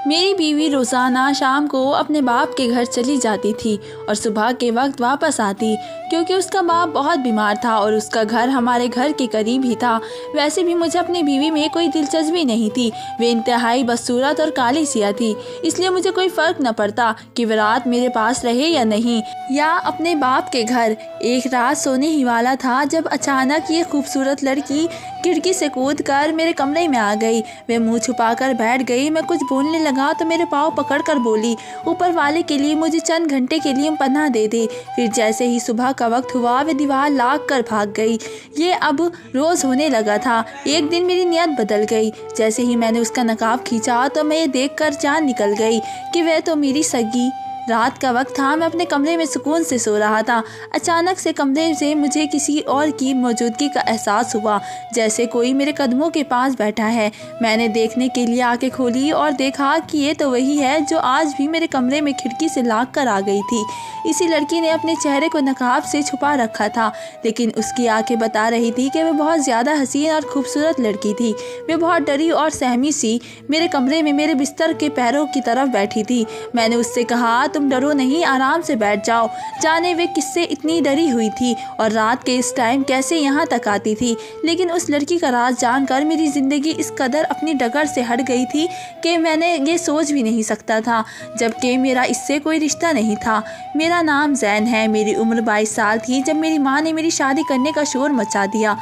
मेरी बीवी रोज़ाना शाम को अपने बाप के घर चली जाती थी और सुबह के वक्त वापस आती, क्योंकि उसका बाप बहुत बीमार था और उसका घर हमारे घर के करीब ही था। वैसे भी मुझे अपनी बीवी में कोई दिलचस्पी नहीं थी, वे इंतहाई बदसूरत और काली सिया थी, इसलिए मुझे कोई फ़र्क न पड़ता कि वह रात मेरे पास रहे या नहीं, या अपने बाप के घर। एक रात सोने ही वाला था जब अचानक ये खूबसूरत लड़की खिड़की से कूदकर मेरे कमरे में आ गई। वे मुंह छुपाकर बैठ गई। मैं कुछ बोलने लगा तो मेरे पाँव पकड़कर बोली, ऊपर वाले के लिए मुझे चंद घंटे के लिए पनाह दे दे। फिर जैसे ही सुबह का वक्त हुआ वे दीवार लाग कर भाग गई। ये अब रोज़ होने लगा था। एक दिन मेरी नीयत बदल गई। जैसे ही मैंने उसका नकाब खींचा तो मैं ये देखकर जान निकल गई कि वह तो मेरी सगी। रात का वक्त था, मैं अपने कमरे में सुकून से सो रहा था। अचानक से कमरे से मुझे किसी और की मौजूदगी का एहसास हुआ, जैसे कोई मेरे कदमों के पास बैठा है। मैंने देखने के लिए आंखें खोली और देखा कि ये तो वही है जो आज भी मेरे कमरे में खिड़की से लाग कर आ गई थी। इसी लड़की ने अपने चेहरे को नकाब से छुपा रखा था, लेकिन उसकी आंखें बता रही थी कि वह बहुत ज़्यादा हसीन और खूबसूरत लड़की थी। वे बहुत डरी और सहमी सी मेरे कमरे में मेरे बिस्तर के पैरों की तरफ बैठी थी। मैंने उससे कहा, तुम डरो नहीं, आराम से बैठ जाओ। जाने वे किससे इतनी डरी हुई थी और रात के इस टाइम कैसे यहाँ तक आती थी। लेकिन उस लड़की का राज जानकर मेरी ज़िंदगी इस कदर अपनी डगर से हट गई थी कि मैंने ये सोच भी नहीं सकता था, जबकि मेरा इससे कोई रिश्ता नहीं था। मेरा नाम जैन है। मेरी उम्र 22 साल थी जब मेरी माँ ने मेरी शादी करने का शोर मचा दिया।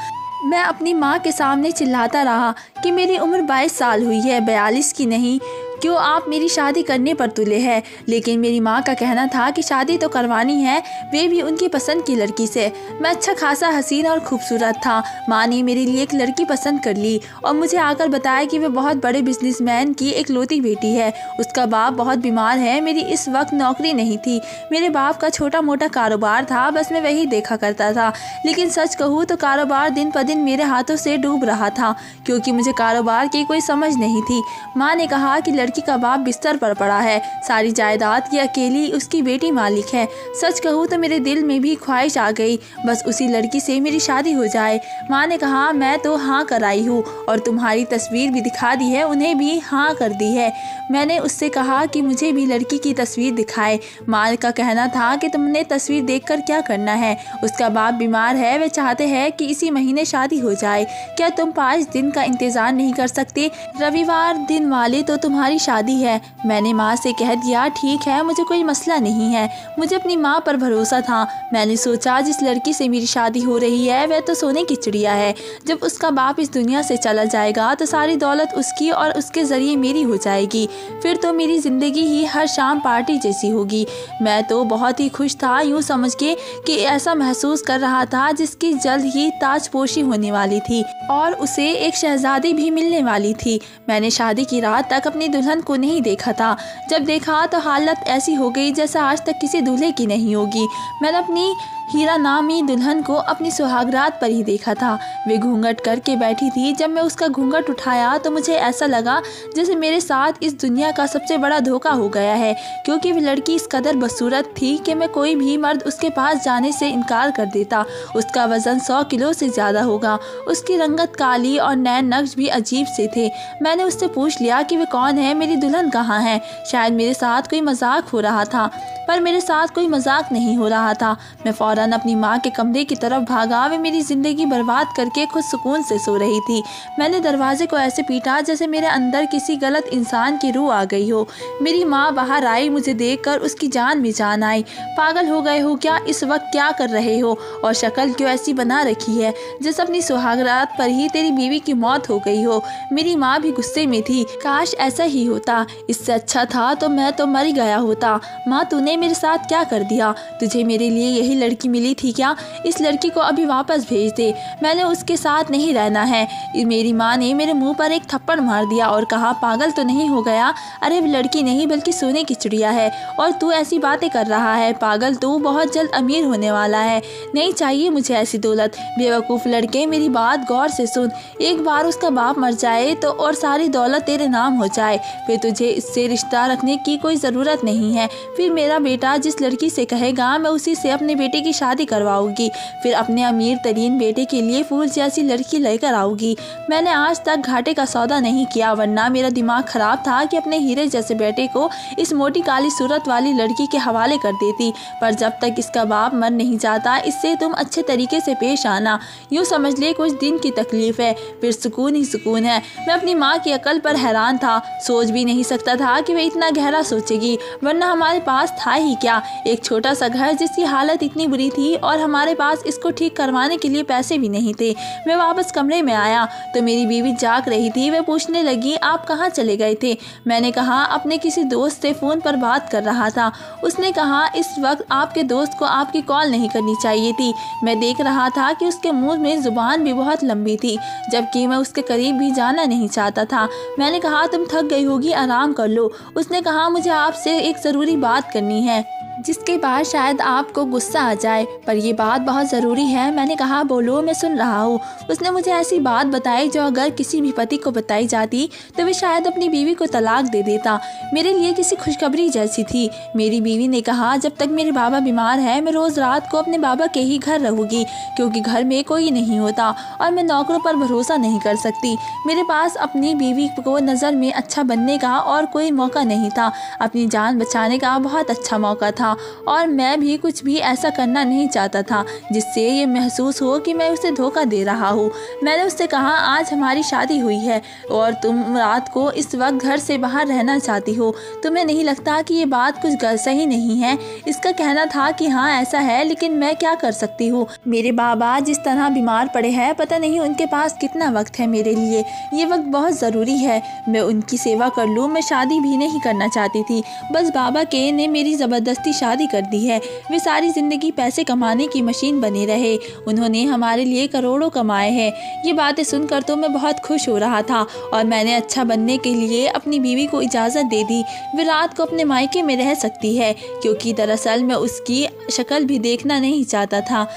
मैं अपनी माँ के सामने चिल्लाता रहा कि मेरी उम्र 22 साल हुई है, 42 की नहीं। क्यों आप मेरी शादी करने पर तुले हैं? लेकिन मेरी माँ का कहना था कि शादी तो करवानी है, वे भी उनकी पसंद की लड़की से। मैं अच्छा खासा हसीन और खूबसूरत था। माँ ने मेरे लिए एक लड़की पसंद कर ली और मुझे आकर बताया कि वह बहुत बड़े बिजनेसमैन की एकलौती बेटी है। उसका बाप बहुत बीमार है। मेरी इस वक्त नौकरी नहीं थी। मेरे बाप का छोटा मोटा कारोबार था, बस मैं वही देखा करता था। लेकिन सच कहूँ तो कारोबार दिन प दिन मेरे हाथों से डूब रहा था, क्योंकि मुझे कारोबार की कोई समझ नहीं थी। माँ ने कहा कि लड़की का बाप बिस्तर पर पड़ा है, सारी जायदाद की अकेली उसकी बेटी मालिक है। सच कहूँ तो मेरे दिल में भी ख्वाहिश आ गई, बस उसी लड़की से मेरी शादी हो जाए। माँ ने कहा, मैं तो हाँ कर आई हूँ और तुम्हारी तस्वीर भी दिखा दी है, उन्हें भी हाँ कर दी है। मैंने उससे कहा कि मुझे भी लड़की की तस्वीर दिखाए। माँ का कहना था कि तुमने तस्वीर देखकर क्या करना है, उसका बाप बीमार है, वे चाहते हैं कि इसी महीने शादी हो जाए। क्या तुम 5 दिन का इंतजार नहीं कर सकते? रविवार दिन वाले तो तुम्हारी शादी है। मैंने माँ से कह दिया, ठीक है, मुझे कोई मसला नहीं है। मुझे अपनी माँ पर भरोसा था। मैंने सोचा, जिस लड़की से मेरी शादी हो रही है वह तो सोने की चिड़िया है। जब उसका बाप इस दुनिया से चला जाएगा तो सारी दौलत उसकी और उसके ज़रिए मेरी हो जाएगी। फिर तो मेरी ज़िंदगी ही हर शाम पार्टी जैसी होगी। मैं तो बहुत ही खुश था, यूँ समझ के कि ऐसा महसूस कर रहा था जिसकी जल्द ही ताजपोशी होने वाली थी और उसे एक शहजादी भी मिलने वाली थी। मैंने शादी की रात तक अपनी दुल्हन को नहीं देखा था। जब देखा तो हालत ऐसी हो गई जैसा आज तक किसी दूल्हे की नहीं होगी। मैंने अपनी हीरा नामी दुल्हन को अपनी सुहागरात पर ही देखा था। वे घूंघट करके बैठी थी। जब मैं उसका घूंघट उठाया तो मुझे ऐसा लगा जैसे मेरे साथ इस दुनिया का सबसे बड़ा धोखा हो गया है, क्योंकि वह लड़की इस कदर बदसूरत थी कि मैं कोई भी मर्द उसके पास जाने से इनकार कर देता। उसका वजन 100 किलो से ज़्यादा होगा। उसकी रंगत काली और नैन नक्श भी अजीब से थे। मैंने उससे पूछ लिया कि वह कौन है, मेरी दुल्हन कहाँ है। शायद मेरे साथ कोई मजाक हो रहा था, पर मेरे साथ कोई मजाक नहीं हो रहा था। मैं फ़ौरन अपनी माँ के कमरे की तरफ भागा। वे मेरी ज़िंदगी बर्बाद करके खुद सुकून से सो रही थी। मैंने दरवाजे को ऐसे पीटा जैसे मेरे अंदर किसी गलत इंसान की रूह आ गई हो। मेरी माँ बाहर आई। मुझे देखकर उसकी जान में जान आई। पागल हो गए हो क्या? इस वक्त क्या कर रहे हो? और शक्ल क्यों ऐसी बना रखी है जैसे अपनी सुहागरात पर ही तेरी बीवी की मौत हो गई हो। मेरी माँ भी गुस्से में थी। काश ऐसा ही होता, इससे अच्छा था तो मैं तो मर गया होता। माँ, तूने मेरे साथ क्या कर दिया? तुझे मेरे लिए यही लड़की मिली थी क्या? इस लड़की को अभी वापस भेज दे, मैंने उसके साथ नहीं रहना है। मेरी माँ ने मेरे मुंह पर एक थप्पड़ मार दिया और कहा, पागल तो नहीं हो गया? अरे लड़की नहीं बल्कि सोने की चिड़िया है और तू ऐसी बातें कर रहा है। पागल, तू बहुत जल्द अमीर होने वाला है। नहीं चाहिए मुझे ऐसी दौलत। बेवकूफ़ लड़के, मेरी बात गौर से सुन। एक बार उसका बाप मर जाए तो और सारी दौलत तेरे नाम हो जाए, फिर तुझे इससे रिश्ता रखने की कोई ज़रूरत नहीं है। फिर मेरा बेटा जिस लड़की से कहेगा मैं उसी से अपने बेटे की की शादी करवाऊंगी, फिर अपने अमीर तरीन बेटे के लिए फूल जैसी लड़की लेकर आऊंगी। मैंने आज तक घाटे का सौदा नहीं किया, वरना मेरा दिमाग खराब था कि अपने हीरे जैसे बेटे को इस मोटी काली सूरत वाली लड़की के हवाले कर देती। पर जब तक इसका बाप मर नहीं जाता, इससे तुम अच्छे तरीके से पेश आना। यूँ समझ ले कुछ दिन की तकलीफ है, फिर सुकून ही सुकून है। मैं अपनी माँ की अकल पर हैरान था, सोच भी नहीं सकता था कि वह इतना गहरा सोचेगी, वरना हमारे पास था ही क्या, एक छोटा सा घर जिसकी हालत इतनी बुरी थी और हमारे पास इसको ठीक करवाने के लिए पैसे भी नहीं थे। मैं वापस कमरे में आया तो मेरी बीवी जाग रही थी। वह पूछने लगी, आप कहाँ चले गए थे? मैंने कहा, अपने किसी दोस्त से फ़ोन पर बात कर रहा था। उसने कहा, इस वक्त आपके दोस्त को आपकी कॉल नहीं करनी चाहिए थी। मैं देख रहा था कि उसके मुंह में ज़ुबान भी बहुत लंबी थी, जबकि मैं उसके करीब भी जाना नहीं चाहता था। मैंने कहा, तुम थक गई होगी, आराम कर लो। उसने कहा, मुझे आपसे एक ज़रूरी बात करनी है, जिसके बाद शायद आपको गुस्सा आ जाए, पर यह बात बहुत ज़रूरी है। मैंने कहा, बोलो, मैं सुन रहा हूँ। उसने मुझे ऐसी बात बताई जो अगर किसी भी पति को बताई जाती तो वह शायद अपनी बीवी को तलाक दे देता। मेरे लिए किसी खुशखबरी जैसी थी। मेरी बीवी ने कहा, जब तक मेरे बाबा बीमार है मैं रोज़ रात को अपने बाबा के ही घर रहूँगी, क्योंकि घर में कोई नहीं होता और मैं नौकरों पर भरोसा नहीं कर सकती। मेरे पास अपनी बीवी को नज़र में अच्छा बनने का और कोई मौका नहीं था। अपनी जान बचाने का बहुत अच्छा मौका था और मैं भी कुछ भी ऐसा करना नहीं चाहता था जिससे ये महसूस हो कि मैं उसे धोखा दे रहा हूँ। मैंने उससे कहा, आज हमारी शादी हुई है और तुम रात को इस वक्त घर से बाहर रहना चाहती हो। तुम्हें नहीं लगता कि ये बात कुछ सही नहीं है? इसका कहना था कि हाँ ऐसा है, लेकिन मैं क्या कर सकती हूँ। मेरे बाबा जिस तरह बीमार पड़े हैं, पता नहीं उनके पास कितना वक्त है मेरे लिए। ये वक्त बहुत ज़रूरी है, मैं उनकी सेवा कर लूँ। मैं शादी भी नहीं करना चाहती थी, बस बाबा के ने मेरी ज़बरदस्ती शादी कर दी है। वे सारी ज़िंदगी पैसे कमाने की मशीन बने रहे, उन्होंने हमारे लिए करोड़ों कमाए हैं। ये बातें सुनकर तो मैं बहुत खुश हो रहा था और मैंने अच्छा बनने के लिए अपनी बीवी को इजाज़त दे दी। वे रात को अपने मायके में रह सकती है, क्योंकि दरअसल मैं उसकी शक्ल भी देखना नहीं चाहता था।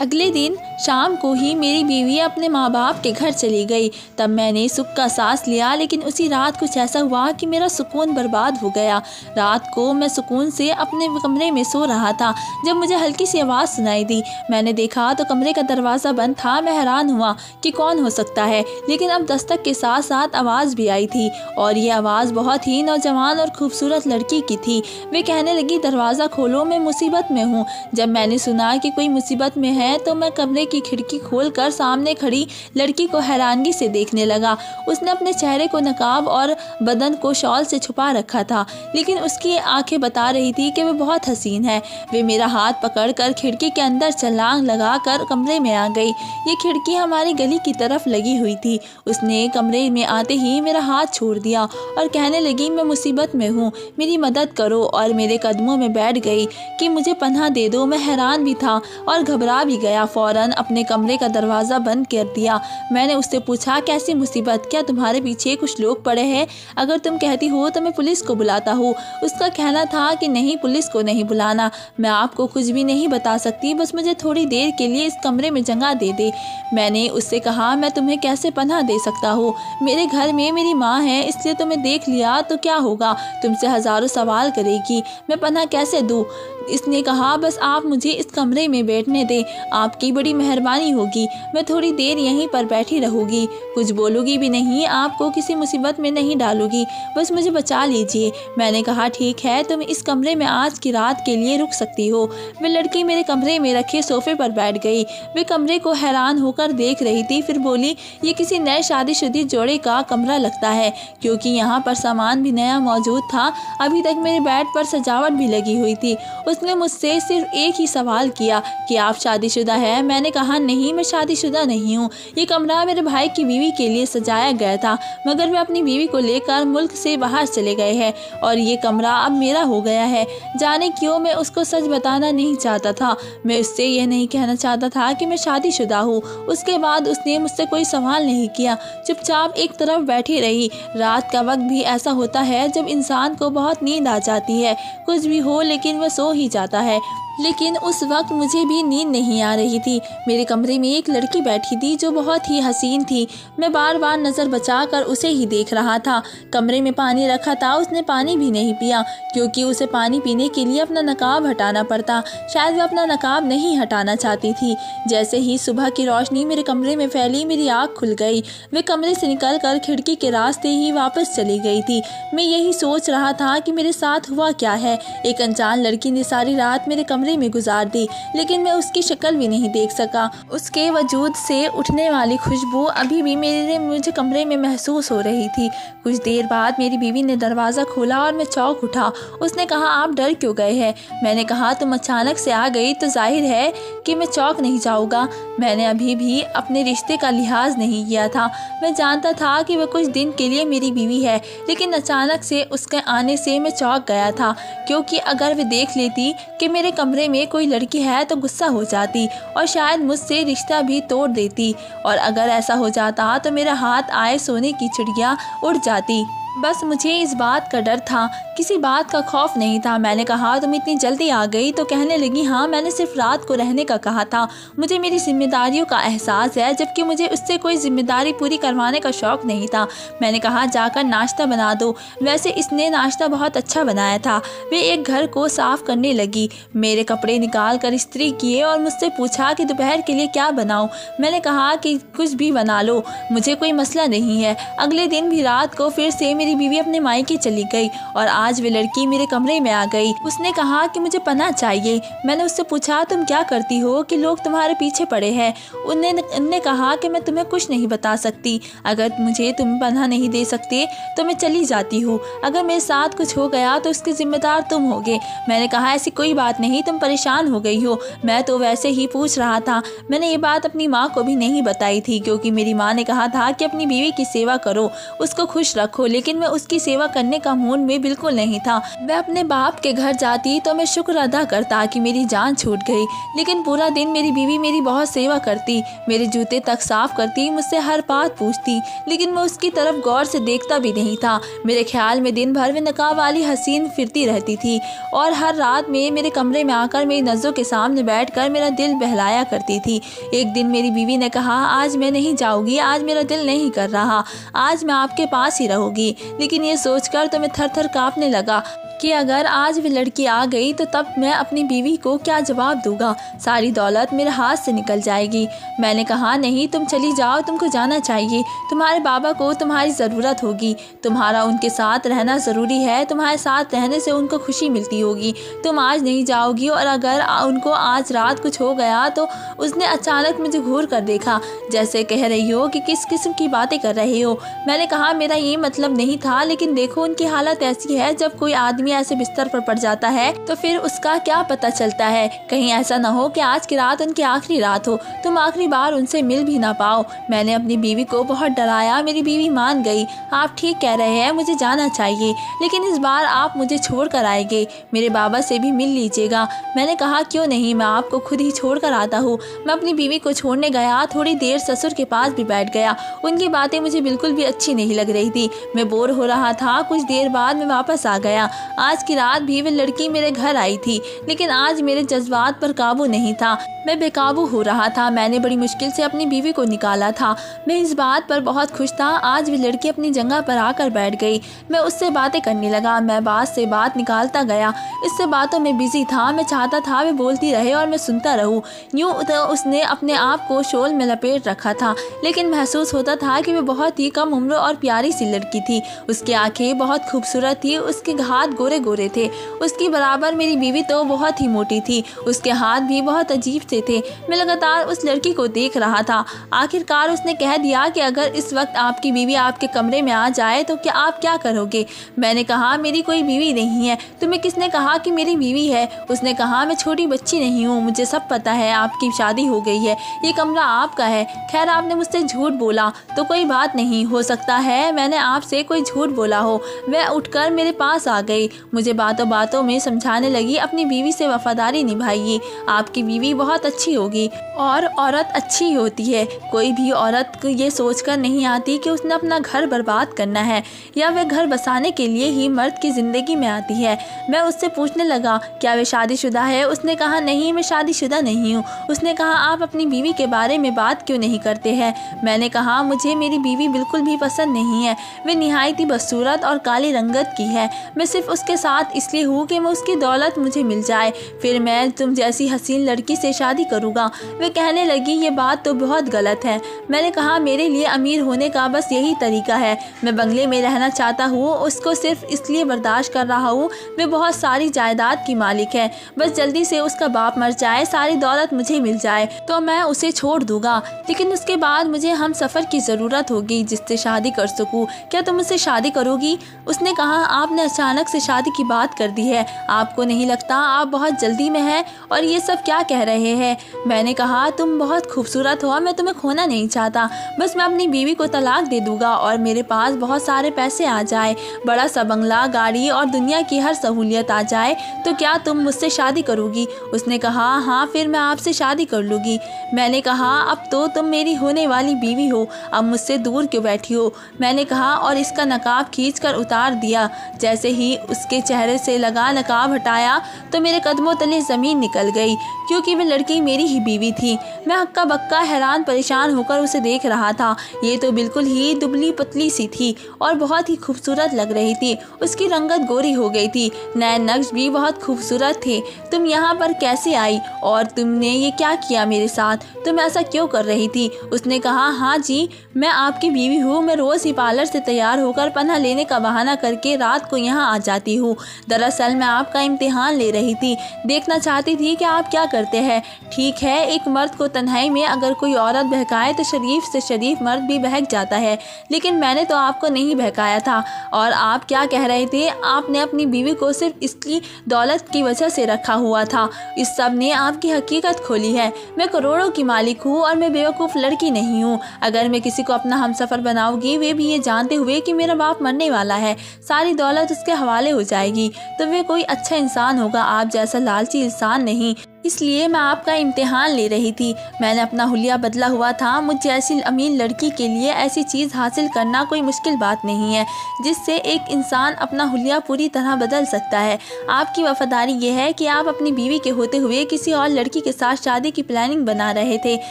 अगले दिन शाम को ही मेरी बीवी अपने माँ बाप के घर चली गई। तब मैंने सुख का सांस लिया, लेकिन उसी रात कुछ ऐसा हुआ कि मेरा सुकून बर्बाद हो गया। रात को मैं सुकून से अपने कमरे में सो रहा था जब मुझे हल्की सी आवाज़ सुनाई दी। मैंने देखा तो कमरे का दरवाज़ा बंद था। मैं हैरान हुआ कि कौन हो सकता है, लेकिन अब दस्तक के साथ साथ आवाज़ भी आई थी और ये आवाज़ बहुत ही नौजवान और खूबसूरत लड़की की थी। वे कहने लगी, दरवाज़ा खोलो, मैं मुसीबत में हूँ। जब मैंने सुना कि कोई मुसीबत में है तो मैं कमरे की खिड़की खोलकर सामने खड़ी लड़की को हैरानगी से देखने लगा। उसने अपने चेहरे को नकाब और बदन को शॉल से छुपा रखा था, लेकिन उसकी आंखें बता रही थी कि वह बहुत हसीन है। वे मेरा हाथ पकड़कर खिड़की के अंदर छलांग लगाकर कमरे में आ गई। ये खिड़की हमारी गली की तरफ लगी हुई थी। उसने कमरे में आते ही मेरा हाथ छोड़ दिया और कहने लगी, मैं मुसीबत में हूँ, मेरी मदद करो, और मेरे कदमों में बैठ गई कि मुझे पनाह दे दो। मैं हैरान भी था और घबरा भी गया। फौरन अपने कमरे का दरवाज़ा बंद कर दिया। मैंने उससे पूछा, कैसी मुसीबत? क्या तुम्हारे पीछे कुछ लोग पड़े हैं? अगर तुम कहती हो तो मैं पुलिस को बुलाता हूँ। उसका कहना था कि नहीं, पुलिस को नहीं बुलाना, मैं आपको कुछ भी नहीं बता सकती, बस मुझे थोड़ी देर के लिए इस कमरे में जगह दे दे। मैंने उससे कहा, मैं तुम्हें कैसे पनाह दे सकता हूँ? मेरे घर में मेरी माँ है, इसलिए तुम्हें देख लिया तो क्या होगा? तुमसे हज़ारों सवाल करेगी, मैं पनाह कैसे दूँ? इसने कहा, बस आप मुझे इस कमरे में बैठने दें, आपकी बड़ी मेहरबानी होगी। मैं थोड़ी देर यहीं पर बैठी रहूँगी, कुछ बोलूँगी भी नहीं, आपको किसी मुसीबत में नहीं डालूँगी, बस मुझे बचा लीजिए। मैंने कहा, ठीक है, तुम इस कमरे में आज की रात के लिए रुक सकती हो। वह लड़की मेरे कमरे में रखे सोफे पर बैठ गई। वे कमरे को हैरान होकर देख रही थी, फिर बोली, ये किसी नए शादीशुदा जोड़े का कमरा लगता है, क्योंकि यहाँ पर सामान भी नया मौजूद था। अभी तक मेरे बेड पर सजावट भी लगी हुई थी। उसने मुझसे सिर्फ एक ही सवाल किया कि आप शादीशुदा हैं? मैंने कहा, नहीं, मैं शादीशुदा नहीं हूँ। ये कमरा मेरे भाई की बीवी के लिए सजाया गया था, मगर वे अपनी बीवी को लेकर मुल्क से बाहर चले गए हैं और ये कमरा अब मेरा हो गया है। जाने क्यों मैं उसको सच बताना नहीं चाहता था। मैं उससे यह नहीं कहना चाहता था कि मैं शादीशुदा हूँ। उसके बाद उसने मुझसे कोई सवाल नहीं किया, चुपचाप एक तरफ बैठी रही। रात का वक्त भी ऐसा होता है जब इंसान को बहुत नींद आ जाती है, कुछ भी हो लेकिन वह सो ही जाता है। लेकिन उस वक्त मुझे भी नींद नहीं आ रही थी। मेरे कमरे में एक लड़की बैठी थी जो बहुत ही हसीन थी। मैं बार बार नज़र बचाकर उसे ही देख रहा था। कमरे में पानी रखा था, उसने पानी भी नहीं पिया क्योंकि उसे पानी पीने के लिए अपना नकाब हटाना पड़ता। शायद वह अपना नकाब नहीं हटाना चाहती थी। जैसे ही सुबह की रोशनी मेरे कमरे में फैली, मेरी आँख खुल गई। वे कमरे से निकलकर खिड़की के रास्ते ही वापस चली गई थी। मैं यही सोच रहा था कि मेरे साथ हुआ क्या है। एक अनजान लड़की ने सारी रात मेरे कमरे में गुजार दी, लेकिन मैं उसकी शक्ल भी नहीं देख सका। उसके वजूद से उठने वाली खुशबू अभी भी मुझे कमरे में महसूस हो रही थी। कुछ देर बाद मेरी बीवी ने दरवाज़ा खोला और मैं चौंक उठा। उसने कहा, आप डर क्यों गए हैं? मैंने कहा, तुम अचानक से आ गई तो जाहिर है कि मैं चौंक नहीं जाऊँगा। मैंने अभी भी अपने रिश्ते का लिहाज नहीं किया था। मैं जानता था कि वह कुछ दिन के लिए मेरी बीवी है, लेकिन अचानक से उसके आने से मैं चौंक गया था क्योंकि अगर वे देख लेती कि मेरे कमरे में कोई लड़की है तो गुस्सा हो जाती और शायद मुझसे रिश्ता भी तोड़ देती। और अगर ऐसा हो जाता तो मेरा हाथ आए सोने की चिड़िया उड़ जाती। बस मुझे इस बात का डर था, किसी बात का खौफ नहीं था। मैंने कहा, तुम इतनी जल्दी आ गई? तो कहने लगी, हाँ, मैंने सिर्फ रात को रहने का कहा था। मुझे मेरी जिम्मेदारियों का एहसास है, जबकि मुझे उससे कोई जिम्मेदारी पूरी करवाने का शौक़ नहीं था। मैंने कहा, जाकर नाश्ता बना दो। वैसे इसने नाश्ता बहुत अच्छा बनाया था। वे एक घर को साफ़ करने लगी, मेरे कपड़े निकाल कर इस्त्री किए और मुझसे पूछा कि दोपहर के लिए क्या बनाऊँ। मैंने कहा कि कुछ भी बना लो, मुझे कोई मसला नहीं है। अगले दिन भी रात को फिर से मेरी बीवी अपने मायके चली गई और आज वे लड़की मेरे कमरे में आ गई। उसने कहा कि मुझे पनाह चाहिए। मैंने उससे पूछा, तुम क्या करती हो कि लोग तुम्हारे पीछे पड़े हैं? उन्होंने कहा कि मैं तुम्हें कुछ नहीं बता सकती। अगर मुझे तुम पनाह नहीं दे सकते तो मैं चली जाती हूँ। अगर मेरे साथ कुछ हो गया तो उसके जिम्मेदार तुम होगे। मैंने कहा, ऐसी कोई बात नहीं, तुम परेशान हो गई हो। मैं तो वैसे ही पूछ रहा था। मैंने ये बात अपनी माँ को भी नहीं बताई थी क्योंकि मेरी माँ ने कहा था कि अपनी बीवी की सेवा करो, उसको खुश रखो, लेकिन मैं उसकी सेवा करने का मूड में बिल्कुल नहीं था। मैं अपने बाप के घर जाती तो मैं शुक्र अदा करता कि मेरी जान छूट गई, लेकिन पूरा दिन मेरी बीवी मेरी बहुत सेवा करती, मेरे जूते तक साफ करती, मुझसे हर बात पूछती, लेकिन मैं उसकी तरफ गौर से देखता भी नहीं था। मेरे ख्याल में दिन भर वे नकाब वाली हसीन फिरती रहती थी और हर रात में मेरे कमरे में आकर मेरी नज़रों के सामने बैठकर मेरा दिल बहलाया करती थी। एक दिन मेरी बीवी ने कहा, आज मैं नहीं जाऊँगी, आज मेरा दिल नहीं कर रहा, आज मैं आपके पास ही रहूँगी। लेकिन ये सोचकर तो मैं थर थर काँपने लगा कि अगर आज वे लड़की आ गई तो तब मैं अपनी बीवी को क्या जवाब दूंगा। सारी दौलत मेरे हाथ से निकल जाएगी। मैंने कहा, नहीं, तुम चली जाओ, तुमको जाना चाहिए। तुम्हारे बाबा को तुम्हारी ज़रूरत होगी, तुम्हारा उनके साथ रहना ज़रूरी है, तुम्हारे साथ रहने से उनको खुशी मिलती होगी। तुम आज नहीं जाओगी और अगर उनको आज रात कुछ हो गया तो उसने अचानक मुझे घूर कर देखा, जैसे कह रही हो कि किस किस्म की बातें कर रहे हो। मैंने कहा, मेरा ये मतलब नहीं था, लेकिन देखो उनकी हालत ऐसी है, जब कोई आदमी ऐसे बिस्तर पर पड़ जाता है तो फिर उसका क्या पता चलता है। कहीं ऐसा ना हो कि आज की रात उनकी आखिरी रात हो, तुम आखिरी बार उनसे मिल भी ना पाओ। मैंने अपनी बीवी को बहुत डराया। मेरी बीवी मान गई। आप ठीक कह रहे हैं, मुझे जाना चाहिए, लेकिन इस बार आप मुझे छोड़ कर आएंगे, मेरे बाबा से भी मिल लीजिएगा। मैंने कहा, क्यों नहीं, मैं आपको खुद ही छोड़ कर आता हूँ। मैं अपनी बीवी को छोड़ने गया, थोड़ी देर ससुर के पास भी बैठ गया। उनकी बातें मुझे बिल्कुल भी अच्छी नहीं लग रही थी। मैं बोर हो रहा था। कुछ देर बाद मैं वापस आ गया। आज की रात भी वे लड़की मेरे घर आई थी, लेकिन आज मेरे जज्बात पर काबू नहीं था। मैं बेकाबू हो रहा था। मैंने बड़ी मुश्किल से अपनी बीवी को निकाला था। मैं इस बात पर बहुत खुश था। आज वे लड़की अपनी जगह पर आकर बैठ गई। मैं उससे बातें करने लगा। मैं बात से बात निकालता गया। इससे बातों में बिजी था। मैं चाहता था वे बोलती रहे और मैं सुनता रहूं। यूं तो उसने अपने आप को शॉल में लपेट रखा था, लेकिन महसूस होता था कि वे बहुत ही कम उम्र और प्यारी सी लड़की थी। उसकी आंखें बहुत खूबसूरत थी, उसके हाथ गोरे गोरे थे। उसकी बराबर मेरी बीवी तो बहुत ही मोटी थी, उसके हाथ भी बहुत अजीब से थे। मैं लगातार उस लड़की को देख रहा था। आखिरकार उसने कह दिया कि अगर इस वक्त आपकी बीवी आपके कमरे में आ जाए तो क्या आप क्या करोगे? मैंने कहा, मेरी कोई बीवी नहीं है। तुम्हें किसने कहा कि मेरी बीवी है? उसने कहा, मैं छोटी बच्ची नहीं हूँ, मुझे सब पता है, आपकी शादी हो गई है, ये कमरा आपका है। खैर, आपने मुझसे झूठ बोला तो कोई बात नहीं, हो सकता है मैंने आपसे कोई झूठ बोला हो। वह उठकर मेरे पास आ गई। मुझे बातों बातों में समझाने लगी, अपनी बीवी से वफादारी निभाइए, आपकी बीवी बहुत अच्छी होगी और औरत अच्छी ही होती है। कोई भी औरत ये सोचकर नहीं आती कि उसने अपना घर बर्बाद करना है या वह घर बसाने के लिए ही मर्द की ज़िंदगी में आती है। मैं उससे पूछने लगा, क्या वे शादीशुदा है? उसने कहा, नहीं, मैं शादीशुदा नहीं हूँ। उसने कहा, आप अपनी बीवी के बारे में बात क्यों नहीं करते हैं? मैंने कहा, मुझे मेरी बीवी बिल्कुल भी पसंद नहीं है। वे निहायत ही बदसूरत और काली रंगत की है। मैं सिर्फ उसके साथ इसलिए हूँ कि मैं उसकी दौलत मुझे मिल जाए, फिर मैं तुम जैसी हसीन लड़की से शादी करूँगा। वे कहने लगी, ये बात तो बहुत गलत है। मैंने कहा, मेरे लिए अमीर होने का बस यही तरीका है। मैं बंगले में रहना चाहता हूँ, उसको सिर्फ इसलिए बर्दाश्त कर रहा हूँ, वे बहुत सारी जायदाद की मालिक है। बस जल्दी से उसका बाप मर जाए, सारी दौलत मुझे मिल जाए तो मैं उसे छोड़ दूंगा, लेकिन उसके बाद मुझे हम सफ़र की ज़रूरत होगी जिससे शादी कर सकूँ। क्या तुम उससे शादी करोगी? उसने कहा, आपने अचानक से शादी की बात कर दी है। आपको नहीं लगता आप बहुत जल्दी में हैं और ये सब क्या कह रहे हैं? मैंने कहा, तुम बहुत खूबसूरत हो, मैं तुम्हें खोना नहीं चाहता। बस मैं अपनी बीवी को तलाक दे दूंगा और मेरे पास बहुत सारे पैसे आ जाए, बड़ा सा बंगला, गाड़ी और दुनिया की हर सहूलियत आ जाए, तो क्या तुम मुझसे शादी करोगी? उसने कहा, हाँ, फिर मैं आपसे शादी कर लूँगी। मैंने कहा, अब तो तुम मेरी होने वाली बीवी हो, अब मुझसे दूर क्यों बैठी हो? मैंने कहा और इसका नकाब खींचकर उतार दिया। जैसे ही उसके चेहरे से लगा नकाब हटाया तो मेरे कदमों तले ज़मीन निकल गई, क्योंकि वह लड़की मेरी ही बीवी थी। मैं हक्का बक्का हैरान परेशान होकर उसे देख रहा था। ये तो बिल्कुल ही दुबली पतली सी थी और बहुत ही खूबसूरत लग रही थी। उसकी रंगत गोरी हो गई थी, नैन नक्श भी बहुत खूबसूरत थे। तुम यहाँ पर कैसे आई और तुमने ये क्या किया मेरे साथ? तुम ऐसा क्यों कर रही थी? उसने कहा, हाँ जी, मैं आपकी बीवी हूँ। मैं रोज़ ही पार्लर से तैयार होकर पनाह लेने का बहाना करके रात को यहाँ आ जाती हूँ। दरअसल मैं आपका इम्तिहान ले रही थी, देखना चाहती थी कि आप क्या करते हैं। ठीक है, एक मर्द को तन्हाई में अगर कोई औरत बहकाए तो शरीफ से शरीफ मर्द भी बहक जाता है, लेकिन मैंने तो आपको नहीं बहकाया था। और आप क्या कह रहे थे? आपने अपनी बीवी को सिर्फ इसकी दौलत की वजह से रखा हुआ था। इस सब ने आपकी हकीकत खोली है। मैं करोड़ों की मालिक हूँ और मैं बेवकूफ़ लड़की नहीं हूँ। अगर मैं किसी को अपना हमसफ़र बनाऊंगी, वे भी ये जानते हुए कि मेरा बाप मरने वाला है, सारी दौलत उसके हवाले हो जाएगी, तो वे कोई अच्छा इंसान होगा, आप जैसा लालची इंसान नहीं। इसलिए मैं आपका इम्तिहान ले रही थी। मैंने अपना हुलिया बदला हुआ था। मुझ जैसी अमीर लड़की के लिए ऐसी चीज़ हासिल करना कोई मुश्किल बात नहीं है जिससे एक इंसान अपना हुलिया पूरी तरह बदल सकता है। आपकी वफादारी ये है कि आप अपनी बीवी के होते हुए किसी और लड़की के साथ शादी की प्लानिंग बना रहे थे।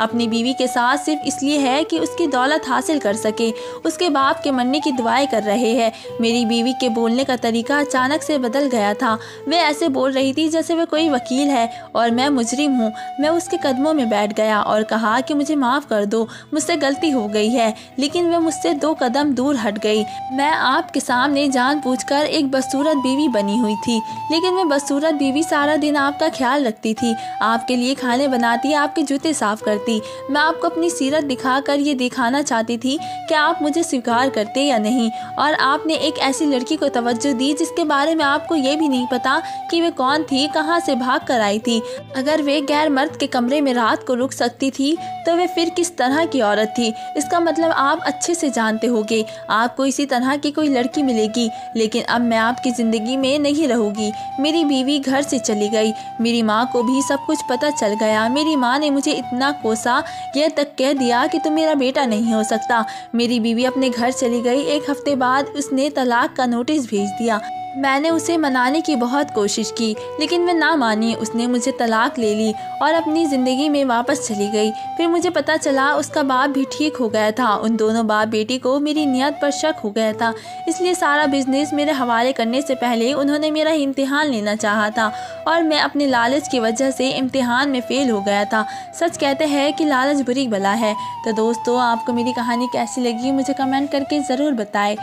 अपनी बीवी के साथ सिर्फ इसलिए है कि उसकी दौलत हासिल कर सके, उसके बाप के मरने की दुआएं कर रहे हैं। मेरी बीवी के बोलने का तरीका अचानक से बदल गया था। वे ऐसे बोल रही थी जैसे वे कोई वकील है और मैं मुजरिम हूँ। मैं उसके कदमों में बैठ गया और कहा कि मुझे माफ़ कर दो, मुझसे गलती हो गई है। लेकिन वह मुझसे 2 कदम दूर हट गई। मैं आपके सामने जानबूझकर एक बदसूरत बीवी बनी हुई थी, लेकिन मैं बदसूरत बीवी सारा दिन आपका ख्याल रखती थी, आपके लिए खाने बनाती, आपके जूते साफ करती। मैं आपको अपनी सीरत दिखाकर ये दिखाना चाहती थी कि आप मुझे स्वीकार करते या नहीं, और आपने एक ऐसी लड़की को तवज्जो दी जिसके बारे में आपको ये भी नहीं पता कि वे कौन थी, कहाँ से भाग कर आई थी। अगर वे गैर मर्द के कमरे में रात को रुक सकती थी तो वे फिर किस तरह की औरत थी? इसका मतलब आप अच्छे से जानते होंगे आपको इसी तरह की कोई लड़की मिलेगी। लेकिन अब मैं आपकी ज़िंदगी में नहीं रहूँगी। मेरी बीवी घर से चली गई। मेरी माँ को भी सब कुछ पता चल गया। मेरी माँ ने मुझे इतना कोसा, यह तक कह दिया कि तुम मेरा बेटा नहीं हो सकता। मेरी बीवी अपने घर चली गई। 1 हफ्ते बाद उसने तलाक का नोटिस भेज दिया। मैंने उसे मनाने की बहुत कोशिश की, लेकिन वह ना मानी। उसने मुझे तलाक ले ली और अपनी ज़िंदगी में वापस चली गई। फिर मुझे पता चला उसका बाप भी ठीक हो गया था। उन दोनों बाप बेटी को मेरी नियत पर शक हो गया था, इसलिए सारा बिजनेस मेरे हवाले करने से पहले उन्होंने मेरा इम्तिहान लेना चाहा था और मैं अपने लालच की वजह से इम्तिहान में फ़ेल हो गया था। सच कहते हैं कि लालच बुरी बला है। तो दोस्तों, आपको मेरी कहानी कैसी लगी मुझे कमेंट करके ज़रूर बताएं।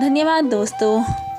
धन्यवाद दोस्तों।